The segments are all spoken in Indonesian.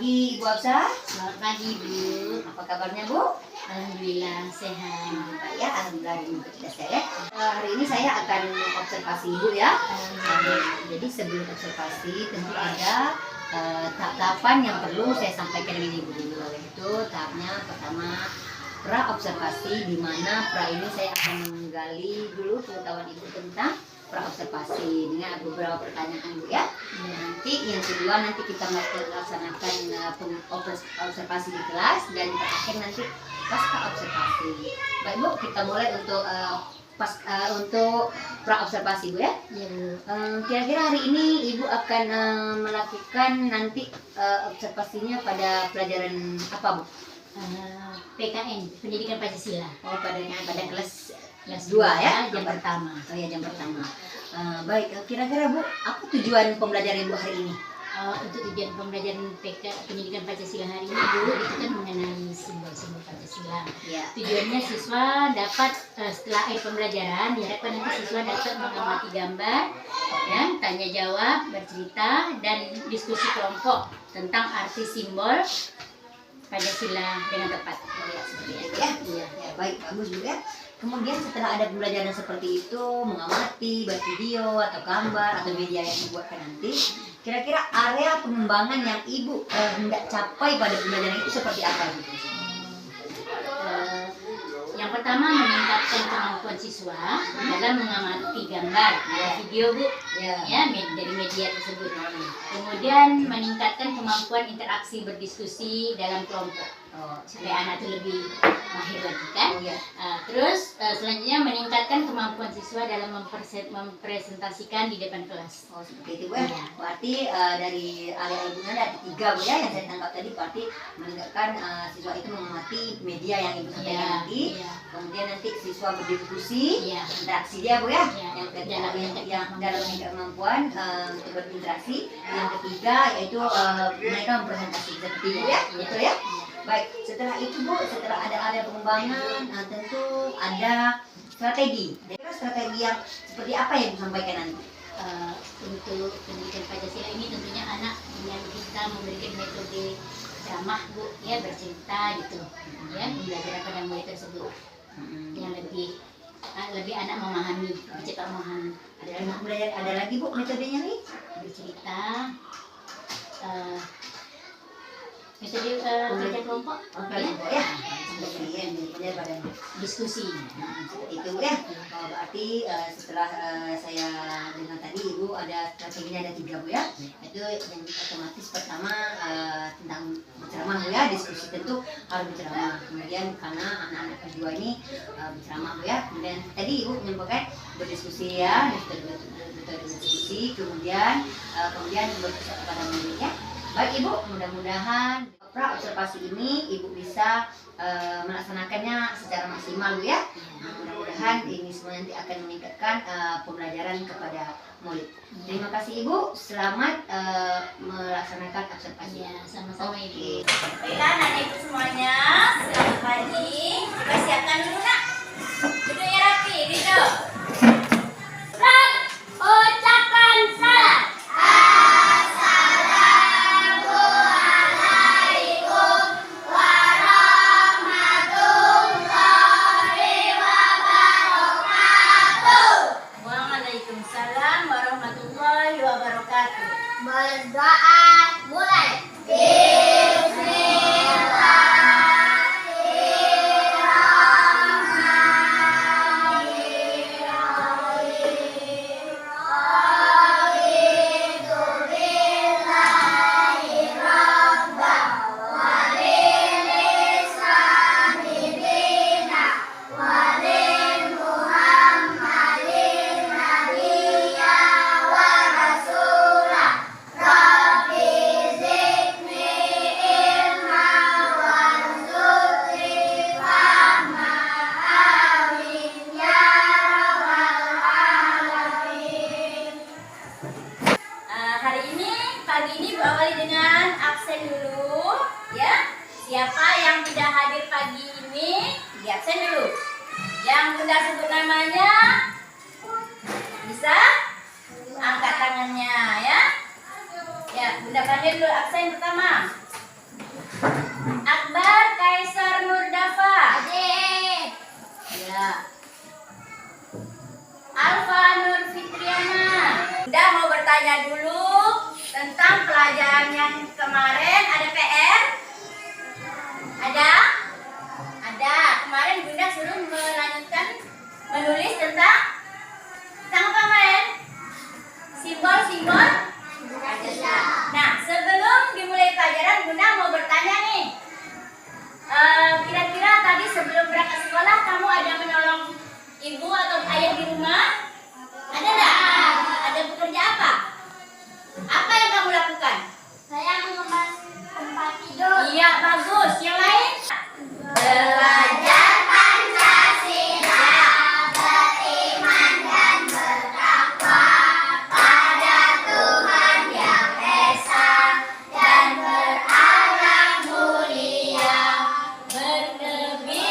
pagi Ibu Hafsah. Selamat pagi Bu. Apa kabarnya Bu? Alhamdulillah sehat. Ya, alhamdulillah Ibu tidak sehat. Hari ini saya akan observasi Ibu ya. Jadi sebelum observasi tentu ada tahap-tahapan yang perlu saya sampaikan dengan Ibu dulu. Itu tahapnya pertama pra observasi, di mana pra ini saya akan menggali dulu pengetahuan Ibu tentang pra observasi dengan beberapa pertanyaan Bu ya. Nanti yang kedua nanti kita melaksanakan observasi di kelas, dan terakhir nanti pasca observasi. Baik Bu, kita mulai untuk untuk pra observasi Bu ya. Ya Bu. Kira-kira hari ini Ibu akan melakukan nanti observasinya pada pelajaran apa Bu? PKN, Pendidikan Pancasila. Oh, pada kelas 2 ya, jam pertama. Oh ya, jam pertama. Baik, kira-kira Bu, apa tujuan pembelajaran Ibu hari ini? Untuk tujuan pembelajaran Pendidikan Pancasila hari ini Bu, itu kan mengenali simbol-simbol Pancasila. Ya. Tujuannya siswa dapat setelah pembelajaran diharapkan nanti siswa dapat mengamati gambar, ya, tanya jawab, bercerita, dan diskusi kelompok tentang arti simbol Pancasila dengan tepat. Ya, seperti itu ya. Iya. Ya, baik, bagus Bu ya. Kemudian setelah ada pembelajaran seperti itu, mengamati baik video atau gambar atau media yang dibuatkan nanti, kira-kira area pengembangan yang Ibu hendak capai pada pembelajaran itu seperti apa Bu? Yang pertama, meningkatkan kemampuan siswa dalam mengamati gambar atau video Bu, Ya. ya, dari media tersebut. Kemudian meningkatkan kemampuan interaksi berdiskusi dalam kelompok supaya anak itu lebih mahir lagi kan. Oh, ya. Terus selanjutnya meningkatkan kemampuan siswa dalam mempresentasikan di depan kelas. Oh, seperti itu Bu ya. Iya. Berarti dari area Ibunya ada 3 Bu ya yang saya tangkap tadi. Berarti meningkatkan siswa itu mengamati media yang Ibu sampaikan Iya, nanti. iya. Kemudian nanti siswa berdiskusi, Iya. interaksi dia Bu ya. Iya. Yang Dalam dalam meningkatkan kemampuan untuk berinteraksi. Yang ketiga yaitu mereka mempresentasikan seperti itu ya. Iya. Betul ya? Iya. Baik, setelah itu Bu, setelah ada area pengembangan, tentu ada strategi. Jadi strategi yang seperti apa yang disampaikan nanti? Untuk pendidikan Pancasila ini tentunya anak yang kita memberikan metode ramah Bu, ya, bercerita gitu, ya, belajar pada mulai tersebut yang lebih anak memahami, lebih cepat memahami. Ada lagi Bu metodenya nih? Bercerita, metode kerja kelompok, Ya, seperti yang dilihat pada diskusi. seperti itu ya. Berarti setelah saya dengar tadi Ibu ada strateginya ada 3 Bu ya. Itu yang otomatis pertama tentang berceramah Bu ya, diskusi tentu harus berceramah. Kemudian karena anak-anak kedua ini berceramah Bu ya. Kemudian tadi Ibu menyampaikan berdiskusi ya, berdiskusi, kemudian berpusat kepada muridnya. Baik Ibu, mudah-mudahan pra observasi ini Ibu bisa melaksanakannya secara maksimal Bu ya. Mudah-mudahan ini semua nanti akan meningkatkan pembelajaran kepada murid. Terima kasih Ibu, selamat melaksanakan observasi. Ya, sama-sama Ibu. Baiklah anak-anak semuanya, selamat pagi. Kita siapkan dulu nak. Duduknya rapi, duduk. Ucapkan salam. Waalaikumsalam warahmatullahi wabarakatuh. Berdoa mulai. Pagi ini berawali dengan absen dulu, ya. Siapa yang tidak hadir pagi ini, di absen dulu. Yang Bunda sebut namanya, bisa angkat tangannya, ya. Ya, Bunda panggil dulu absen pertama. Akbar Kaisar Nurdafa. Adik. Ya. Alfa Nur Fitriana. Bunda mau bertanya dulu tentang pelajaran yang kemarin. Ada PR? Ada? Ada. Kemarin Bunda suruh melanjutkan menulis tentang apa kemarin? Simbol-simbol? Nah, sebelum dimulai pelajaran, Bunda mau bertanya nih. Kira-kira tadi sebelum berangkat sekolah kamu ada menolong ibu atau ayah di rumah? Ada enggak? Ada bekerja apa? Apa yang kamu lakukan? Saya mengemas tempat tidur. Iya, bagus. Yang lain? Belajar Pancasila, beriman dan bertakwa pada Tuhan Yang Esa dan berakhlak mulia, Berkebinaan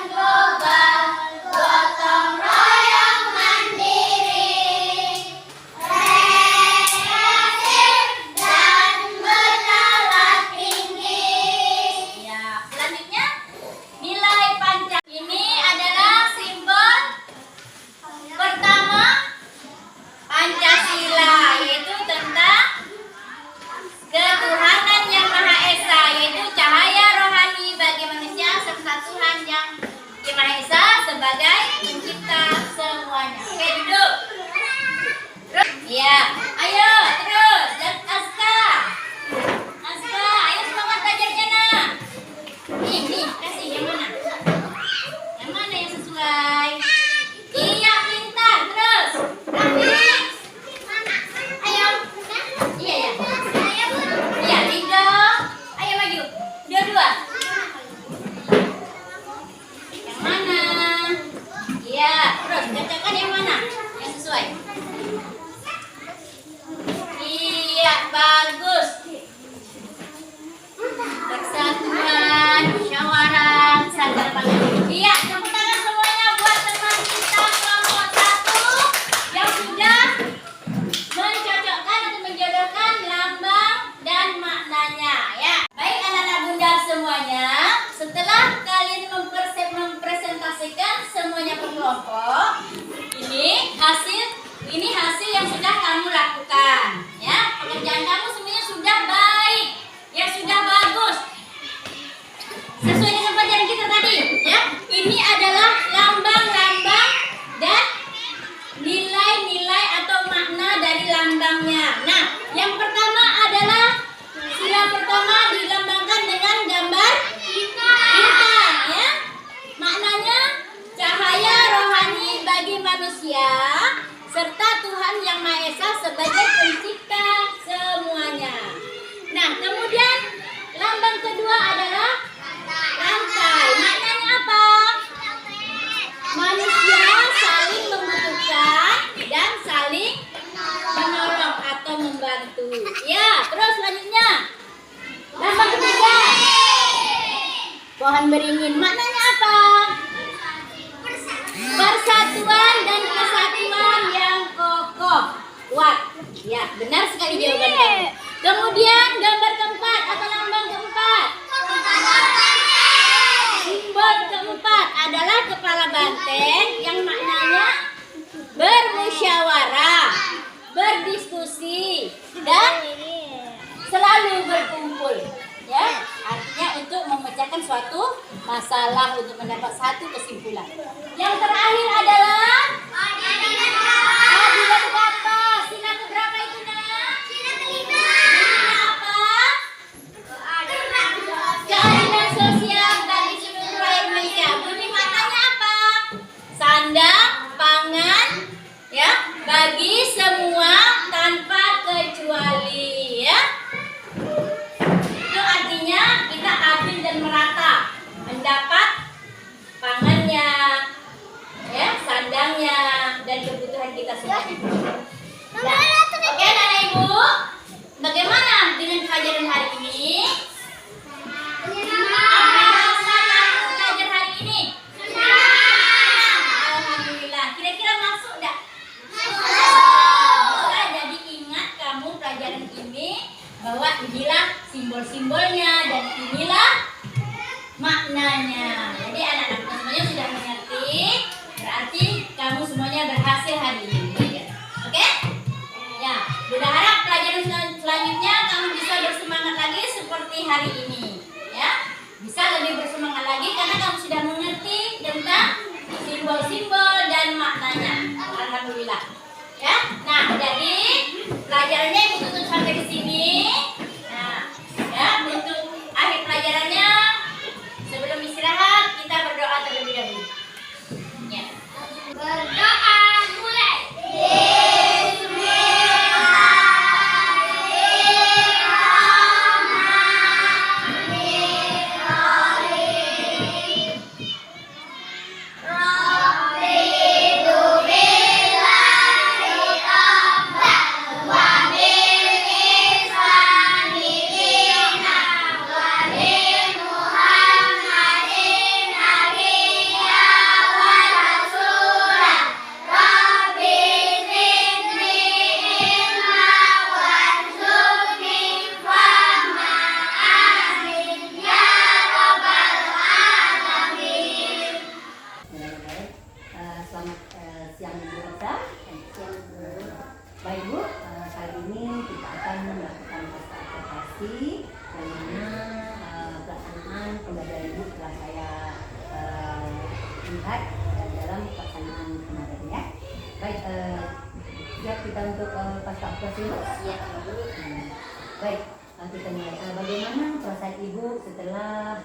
global, gotong royong mandiri, kreatif dan bernalar tinggi. Ya, selanjutnya nilai Pancasila. Ini adalah simbol pertama Pancasila, yaitu tentang ketuhanan yang Maha Esa, yaitu cahaya rohani bagi manusia serta Tuhan yang Maha Esa sebagai pencipta semuanya. Oke, duduk. Ya, ayo terus. Dan Aska, ayo semangat belajarnya nak. Nih, kasih yang mana? Yang mana yang sesuai? Iya, pintar. Terus. Rafi. Ayo. Iya ya. Iya, Lido. Ayo maju. Dua-dua. Yang mana? Iya, terus bacakan yang mana? Yang sesuai. Iya, bagus. Persatuan, musyawarah, sadar pangan. Iya, tepuk tangan semuanya buat teman kita kelompok 1 yang sudah mencocokkan atau menjodohkan lambang dan maknanya ya. Baik anak-anak bunda semuanya, setelah kalian mempresentasikan semuanya per kelompok, ini hasil yang sudah kamu lakukan ya. Pekerjaan kamu semuanya sudah baik, ya sudah bagus. Sesuai dengan pelajaran kita tadi ya. Ini adalah lambang-lambang dan nilai-nilai atau makna dari lambangnya. Nah, yang pertama adalah sila pertama dilambangkan dengan gambar bintang ya. Maknanya cahaya rohani bagi manusia serta Tuhan Yang Maha Esa sebagai pencipta semuanya. Nah, kemudian lambang kedua adalah rantai. Maknanya apa? Manusia saling membutuhkan dan saling menolong atau membantu. Ya, terus selanjutnya. Lambang ketiga. Pohon beringin. Maknanya apa? Persatuan dan kesatuan yang kokoh, kuat. Ya, benar sekali jawaban kamu. Kemudian gambar keempat atau lambang keempat. Simbol keempat adalah kepala banteng yang maknanya bermusyawarah, berdiskusi, dan selalu berkumpul. Ya, artinya untuk memecahkan suatu masalah, untuk mendapat satu kesimpulan. Yang terakhir adalah adilan kata. Sila keberapa itu nak? Sila kelima. Apa? Keadilan sosial bagi seluruh rakyat Indonesia. Bunyi maknanya apa? Sandang, pangan, ya, bagi semua tanpa kecuali, ya. Itu artinya kita adil dan merata mendapat pangannya, ya, sandangnya, dan kebutuhan kita semuanya. Nah, oke anak ibu, bagaimana dengan pelajaran hari ini? Apa rasa kamu belajar hari ini? Alhamdulillah. Kira-kira masuk enggak? Masuk. Jadi ingat kamu pelajaran ini bahwa inilah simbol-simbolnya dan inilah maknanya. Jadi anak-anak semuanya sudah mengerti, berarti kamu semuanya berhasil hari ini. Oke? Ya, Bunda harap pelajaran selanjutnya kamu bisa bersemangat lagi seperti hari ini. Ya, bisa lebih bersemangat lagi karena kamu sudah mengerti tentang simbol-simbol dan maknanya. Alhamdulillah. Ya, nah jadi pelajarannya ibu tutup sampai di sini. Nah, ya untuk akhir pelajarannya sebelum istirahat kita berdoa terlebih dahulu. Ya. Berdoa mulai. Selamat siang Ibu Rosa. Baik Bu, kali ini kita akan melakukan tes aplikasi yang mana pelaksanaan pembelajaran Ibu telah saya lihat dalam pelaksanaan kemarin ya. Baik, siap kita untuk pasca aplikasi Bu? Siap Bu. Baik, kita mulai. Bagaimana perasaan Ibu setelah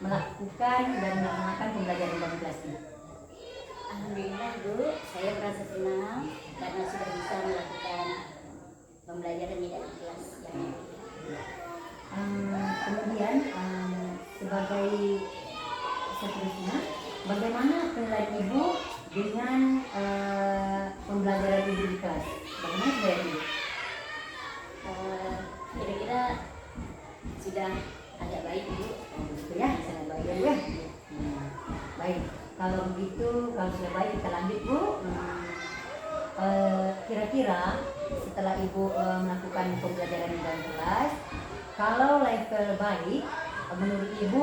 melakukan dan melaksanakan pembelajaran dalam kelas ini? Alhamdulillah Bu, saya merasa senang karena sudah bisa melakukan pembelajaran di dalam kelas yang kemudian sebagai seterusnya, bagaimana penilaian Ibu dengan pembelajaran Ibu di kelas? Bagaimana penilaian Ibu? kira-kira sudah agak baik Bu. Begitu ya, sangat baik ya Bu ya. Baik, kalau begitu, kalau sudah baik kita lanjut Bu. Kira-kira setelah Ibu melakukan pembelajaran di dalam kelas, kalau level baik, menurut Ibu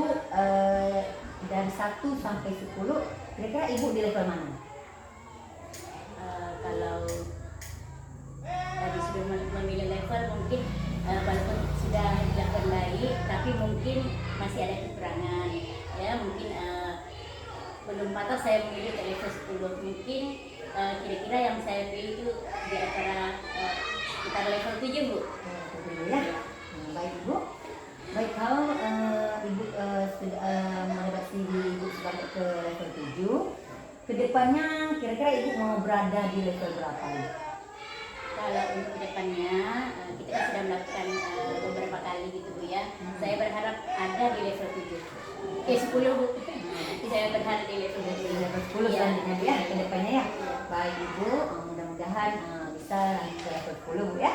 dari 1 sampai 10, kira-kira Ibu di level mana? Kalau tadi sudah memilih level mungkin walaupun sudah dilakukan baik tapi mungkin masih ada kekurangan ya, mungkin belum patah saya memilih ke level 10. Mungkin kira-kira yang saya pilih itu di antara sekitar level 7 Bu. Ya. Baik Ibu. Baik, kalau Ibu mengadaptasi Ibu sampai ke level 7, kedepannya kira-kira Ibu mau berada di level berapa Ibu? Kalau untuk kedepannya kita kan sudah melakukan beberapa kali gitu Bu ya. Saya berharap ada di level 7. 10 Bu. Saya berharap di level 7. Level 10 selanjutnya Bu ya, kedepannya ya. Baik Ibu, mudah-mudahan bisa lanjut ke level 10 Bu ya.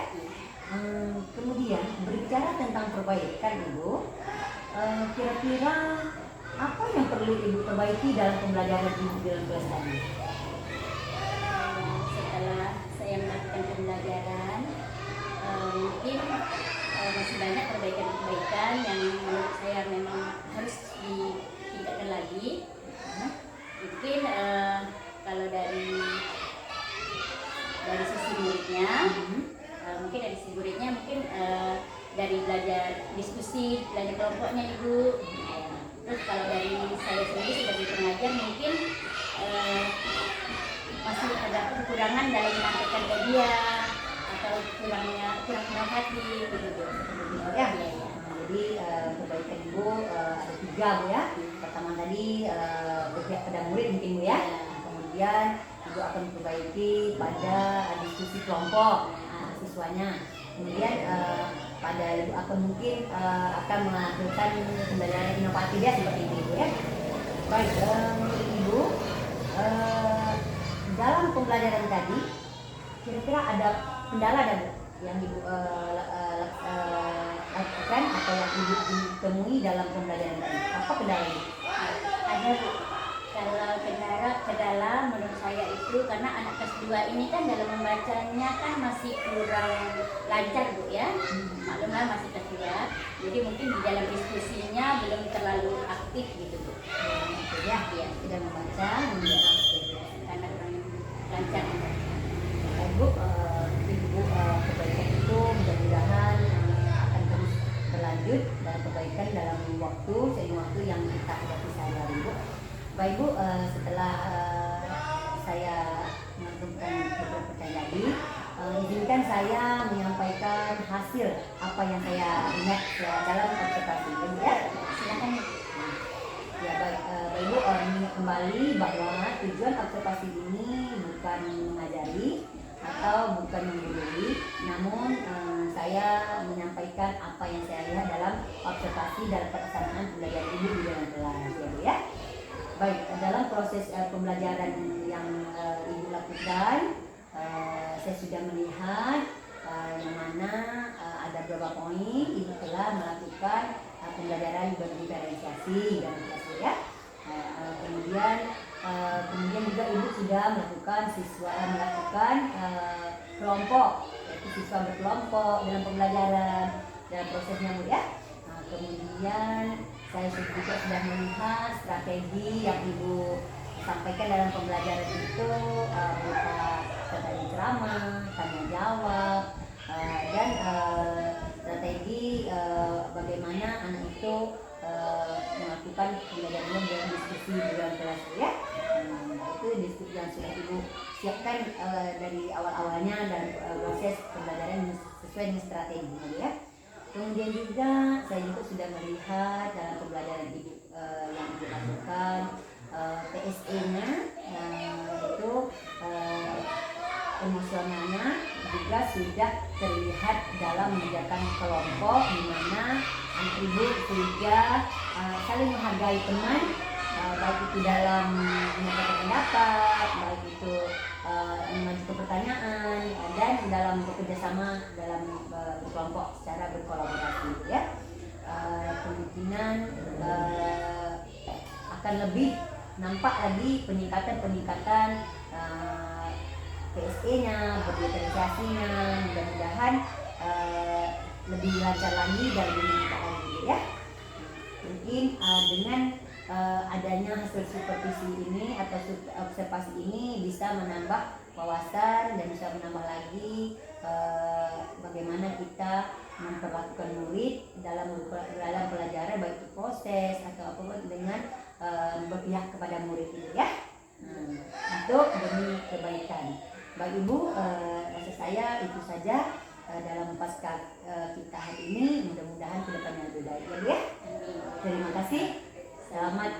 Kemudian berbicara tentang perbaikan Ibu, kira-kira apa yang perlu Ibu perbaiki dalam pembelajaran Ibu dalam kelas tadi? Setelah saya melakukan pembelajaran, mungkin masih banyak perbaikan-perbaikan yang menurut saya memang harus ditingkatkan lagi. Mungkin kalau dari sisi muridnya, mungkin dari sisi muridnya mungkin dari belajar diskusi, belajar kelompoknya Ibu. Terus kalau dari saya sendiri sebagai pengajar mungkin masih ada kekurangan dalam menyampaikan ke dia atau kurang hati gitu. Ya. Jadi perbaikan Ibu ada 3 Bu ya. Pertama tadi berpihak pada murid mungkin Bu ya. Kemudian Ibu akan memperbaiki pada diskusi kelompok siswanya. Kemudian pada Ibu akan mungkin akan melakukan pembelajaran inovatif ya seperti ini Ibu ya. Baik, menurut Ibu dalam pembelajaran tadi kira-kira ada kendala ada Bu yang Ibu lakukan atau yang Ibu ditemui dalam pembelajaran tadi? Apa kendala Ibu? Ada Bu. Kalau kendala menurut saya itu karena anak kelas 2 ini kan dalam membacanya kan masih kurang lancar Bu ya. Maklumlah masih kelas 2. Jadi mungkin di dalam diskusinya belum terlalu aktif gitu Bu. Itu ya, Iya. sudah membaca, Karena kurang lancar membaca. Ibu, Ibu kebaikan itu mudah-mudahan akan terus berlanjut dalam kebaikan dalam seiring waktu yang kita hadapi sehari-hari Ibu. Baik Bu, setelah saya menentukan beberapa pertanyaan tadi, izinkan saya menyampaikan hasil apa yang saya ingat dalam observasi Ibu ya. Silakan. Ya baik, Bapak Ibu mengingat kembali bahwa tujuan observasi ini bukan mengajari atau bukan menggurui, namun saya menyampaikan apa yang saya lihat dalam observasi dalam pelaksanaan pembelajaran Ibu di dalam kelas ya Bu ya. Baik, dalam proses pembelajaran yang Ibu lakukan, saya sudah melihat yang mana ada beberapa poin Ibu telah melakukan pembelajaran berdiferensiasi dan kelas ya. Kemudian juga Ibu sudah melakukan kelompok, yaitu siswa berkelompok dalam pembelajaran dalam prosesnya Bu ya. Kemudian saya juga sudah melihat strategi yang Ibu sampaikan dalam pembelajaran itu berupa tadi ceramah, tanya jawab, dan strategi bagaimana anak itu melakukan pembelajaran dengan diskusi di dalam kelas ya. Itu diskusi yang sudah Ibu siapkan dari awal-awalnya dalam proses pembelajaran sesuai dengan strategi ya. Kemudian juga saya juga sudah melihat dalam pembelajaran Ibu yang Ibu lakukan PSE-nya itu emosionalnya juga sudah terlihat dalam mengerjakan kelompok di mana anak Ibu sudah saling menghargai teman, baik itu dalam menyampaikan pendapat, baik itu mengajukan pertanyaan, dan dalam bekerja sama dalam berkelompok secara berkolaborasi ya. Kemungkinan akan lebih nampak lagi peningkatan PSE-nya, berdiferensiasinya, mudah-mudahan lebih lancar lagi dan lebih meningkat lagi ya. Mungkin dengan adanya hasil supervisi ini atau observasi ini bisa menambah wawasan dan bisa menambah lagi bagaimana kita memperlakukan murid dalam pelajaran, baik itu proses atau apapun dengan berpihak kepada murid itu ya. Untuk demi kebaikan. Baik Ibu, rasa saya itu saja dalam pasca kita hari ini. Mudah-mudahan kedepannya lebih baik ya Bu ya. Terima kasih. Selamat